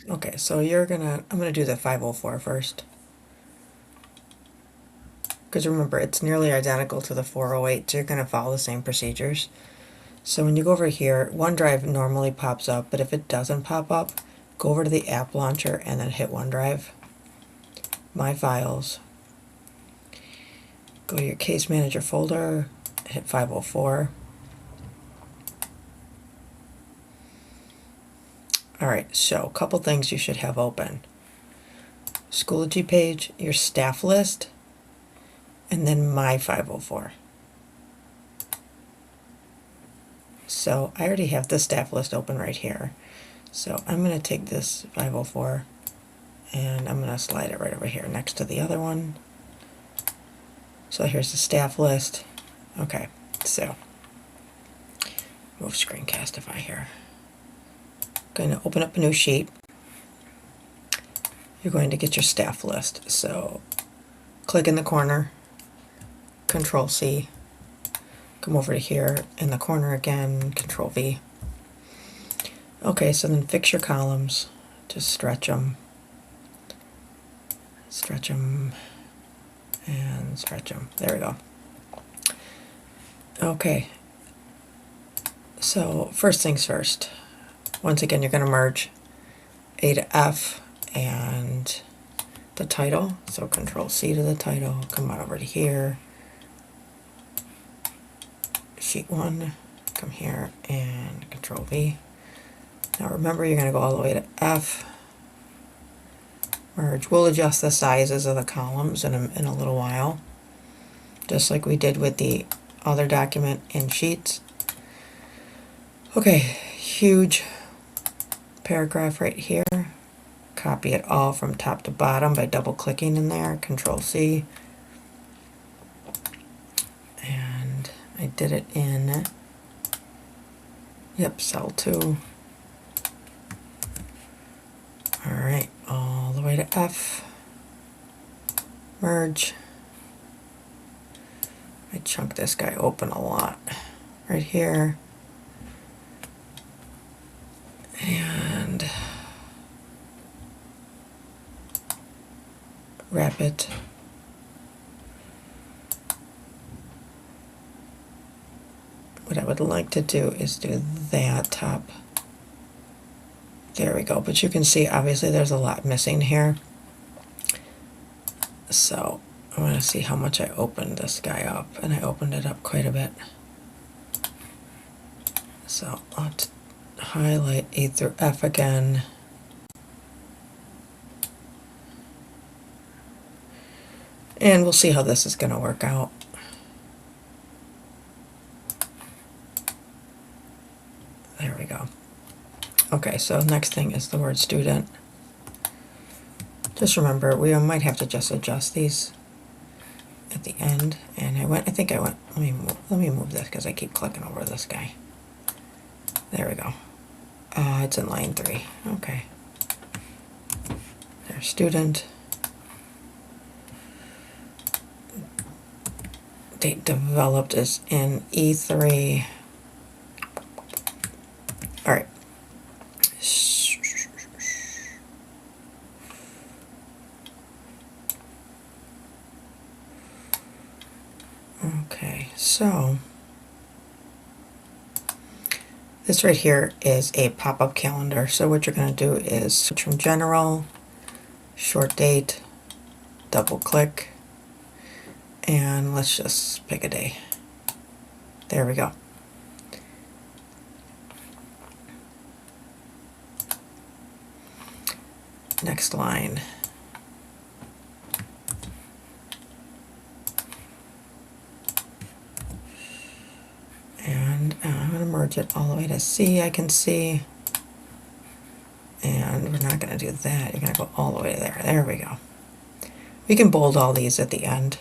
Okay, so I'm gonna do the 504 first. Because remember, it's nearly identical to the 408, so you're gonna follow the same procedures. So when you go over here, OneDrive normally pops up, but if it doesn't pop up, go over to the app launcher and then hit OneDrive, My Files, go to your Case Manager folder, hit 504. Alright, so a couple things you should have open. Schoology page, your staff list, and then My 504. So I already have the staff list open right here. So I'm going to take this 504 and I'm going to slide it right over here next to the other one. So here's the staff list. Okay, so move Screencastify here. Going to open up a new sheet. You're going to get your staff list. So click in the corner, Control C, come over to here in the corner again, Control V. Okay, so then fix your columns, just stretch them, and stretch them. There we go. Okay, so first things first. Once again, you're going to merge A to F and the title. So Control C to the title, come on over to here, Sheet 1, come here, and Control V. Now remember, you're going to go all the way to F, merge. We'll adjust the sizes of the columns in a little while, just like we did with the other document in Sheets. Okay, huge paragraph right here. Copy it all from top to bottom by double clicking in there, Control C. And I did it in, yep, cell 2. Alright, all the way to F, merge. I chunk this guy open a lot right here. And wrap it. What I would like to do is do that top. There we go. But you can see, obviously, there's a lot missing here. So I want to see how much I opened this guy up. And I opened it up quite a bit. So I'll highlight A through F again. And we'll see how this is going to work out. There we go. Okay, so next thing is the word student. Just remember, we might have to just adjust these at the end. And let me move this because I keep clicking over this guy. There we go. It's in line 3. Okay. There's student. Date developed is in E3. All right. Okay, so this right here is a pop-up calendar. So what you're going to do is switch from general, short date, double click, and let's just pick a day. There we go. Next line. And I'm going to merge it all the way to C, I can see. And we're not going to do that. You're going to go all the way to there. There we go. We can bold all these at the end.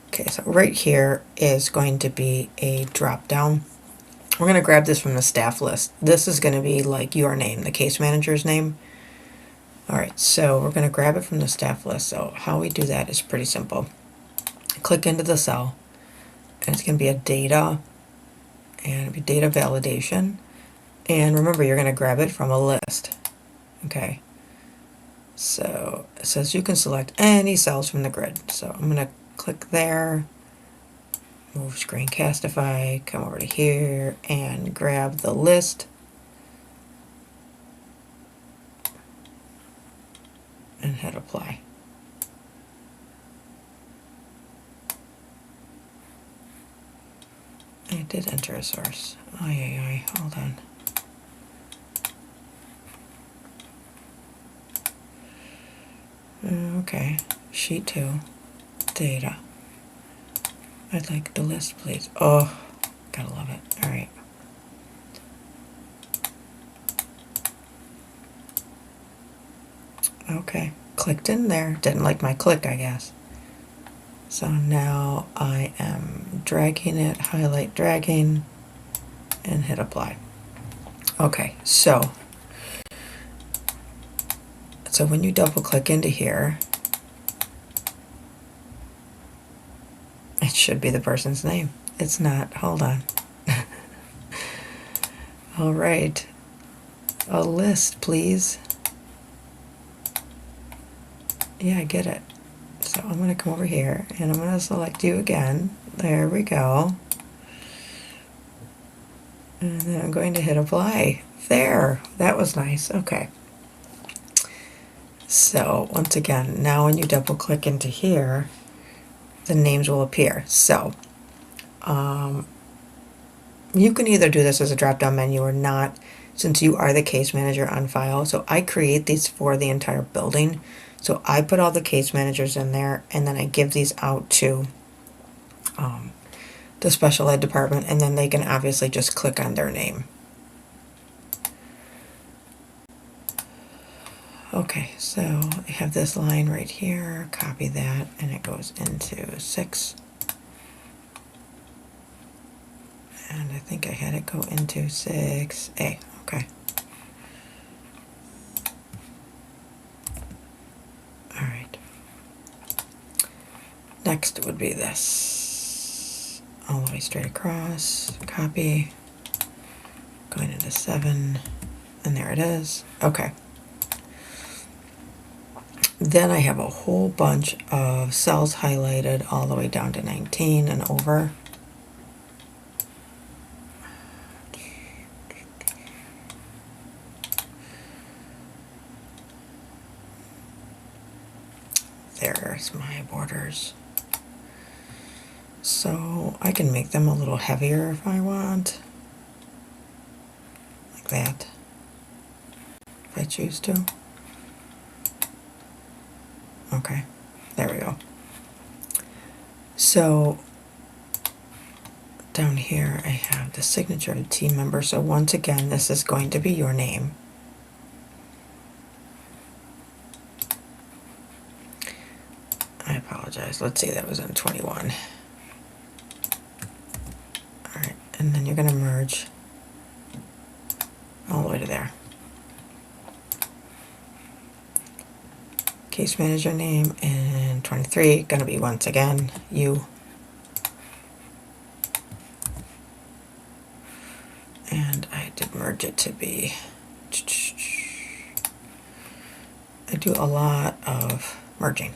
Okay, so right here is going to be a drop down. We're going to grab this from the staff list. This is going to be like your name, the case manager's name. All right, so we're going to grab it from the staff list. So how we do that is pretty simple. Click into the cell, and it's going to be a data, and it'll be data validation. And remember, you're going to grab it from a list. Okay. So it says you can select any cells from the grid. So I'm going to click there, move Screencastify, come over to here and grab the list. And hit apply. I did enter a source. Hold on. Okay, sheet 2, data. I'd like the list, please. Oh, gotta love it. All right. Okay, clicked in there. Didn't like my click, I guess. So now I am dragging it, highlight dragging, and hit apply. Okay, so when you double click into here, it should be the person's name. It's not. Hold on. All right. A list, please. Yeah, I get it. So I'm going to come over here and I'm going to select you again. There we go. And then I'm going to hit apply. There. That was nice. Okay. So once again, now when you double click into here, the names will appear. So you can either do this as a drop-down menu or not, since you are the case manager on file. So I create these for the entire building. So I put all the case managers in there, and then I give these out to the special ed department, and then they can obviously just click on their name. Okay, so I have this line right here, copy that, and it goes into 6. And I think I had it go into 6A. Okay. All right. Next would be this. All the way straight across, copy, going into 7, and there it is. Okay. Then I have a whole bunch of cells highlighted all the way down to 19 and over. There's my borders. So I can make them a little heavier if I want. Like that. If I choose to. Okay, there we go. So down here I have the signature of the team member. So once again, this is going to be your name. I apologize. Let's see, that was in 21. All right, and then you're going to merge all the way to there. Case manager name, and 23, going to be once again you. And I did merge it to be, I do a lot of merging.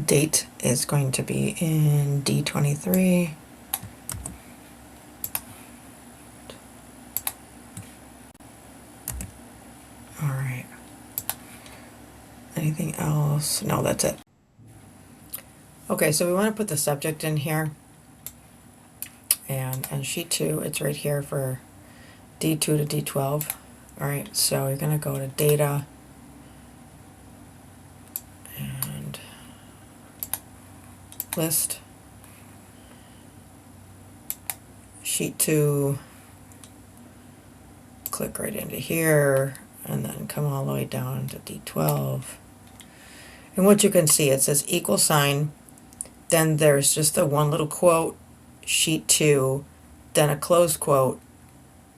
Date is going to be in D23. All right. Anything else? No, that's it. Okay, so we want to put the subject in here. And on sheet 2, it's right here for D2 to D12. All right, so you're going to go to data and list, sheet 2, click right into here, and then come all the way down to D12. And what you can see, it says equal sign, then there's just the one little quote, sheet 2, then a closed quote,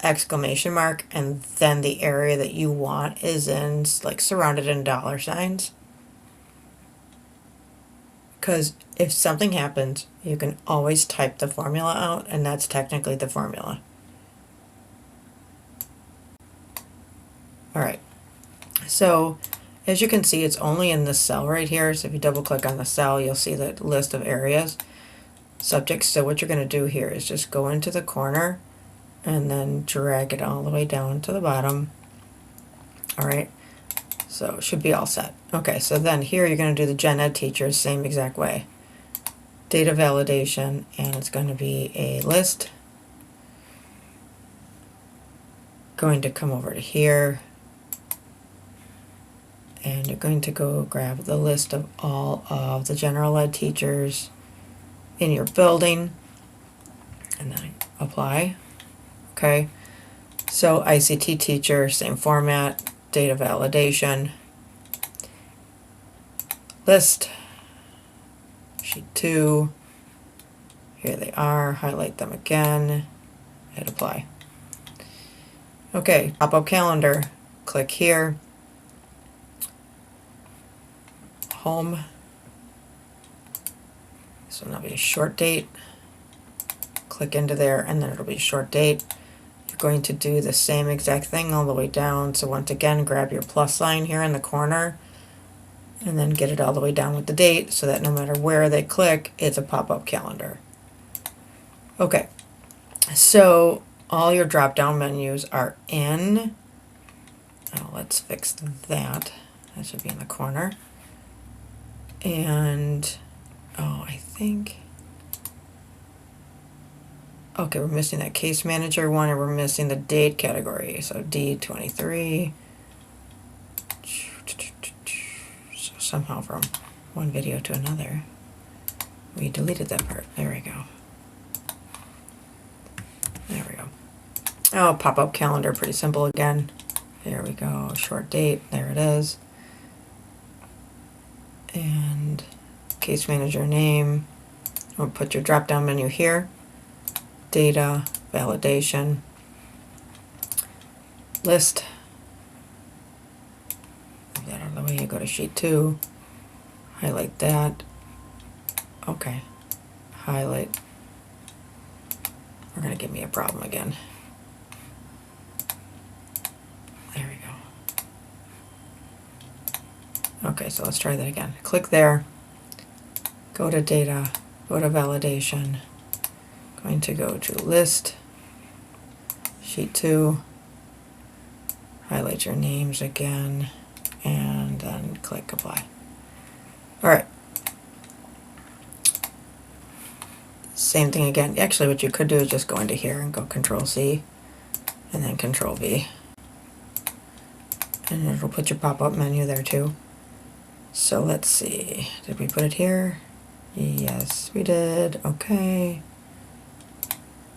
exclamation mark, and then the area that you want is in, like, surrounded in dollar signs. Because if something happens, you can always type the formula out, and that's technically the formula. All right, so as you can see, it's only in this cell right here. So if you double click on the cell, you'll see the list of areas, subjects. So what you're going to do here is just go into the corner and then drag it all the way down to the bottom. All right, so it should be all set. Okay, so then here you're going to do the Gen Ed teachers, same exact way. Data validation, and it's going to be a list. Going to come over to here, and you're going to go grab the list of all of the general ed teachers in your building, and then apply. Okay, so ICT teacher, same format, data validation, list, sheet 2, here they are, highlight them again, hit apply. Okay, pop-up calendar, click here, home, this will now be a short date, click into there, and then it'll be a short date. You're going to do the same exact thing all the way down, so once again grab your plus sign here in the corner and then get it all the way down with the date so that no matter where they click, it's a pop-up calendar. Okay, so all your drop-down menus are in. Oh, let's fix that. That should be in the corner. And, oh, I think, okay, we're missing that case manager one, and we're missing the date category. So D23. So somehow from one video to another, we deleted that part. There we go. There we go. Oh, pop-up calendar, pretty simple again. There we go, short date, there it is. And case manager name. We'll put your drop-down menu here. Data, validation, list. Move that out of the way, you go to sheet 2. Highlight that. Okay, highlight. We're gonna give me a problem again. There we go. Okay, so let's try that again. Click there, go to data, go to validation, going to go to list, sheet 2, highlight your names again, and then click apply. All right. Same thing again. Actually, what you could do is just go into here and go Control C and then Control V. And it'll put your pop-up menu there too. So let's see. Did we put it here? Yes, we did. Okay.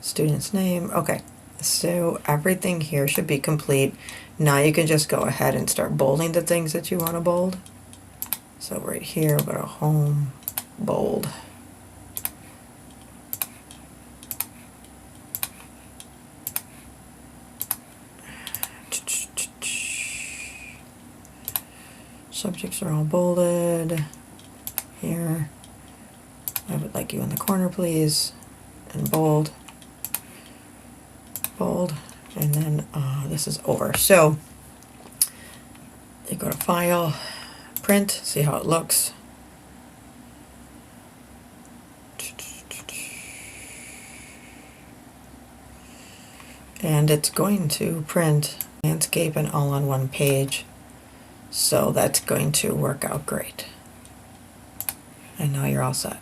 Student's name. Okay. So everything here should be complete. Now you can just go ahead and start bolding the things that you want to bold. So right here, we'll go to Home, Bold. Subjects are all bolded. Here, I would like you in the corner, please. And bold. Bold. And then this is over. So you go to File, Print, see how it looks. And it's going to print landscape and all on one page. So that's going to work out great. And now you're all set.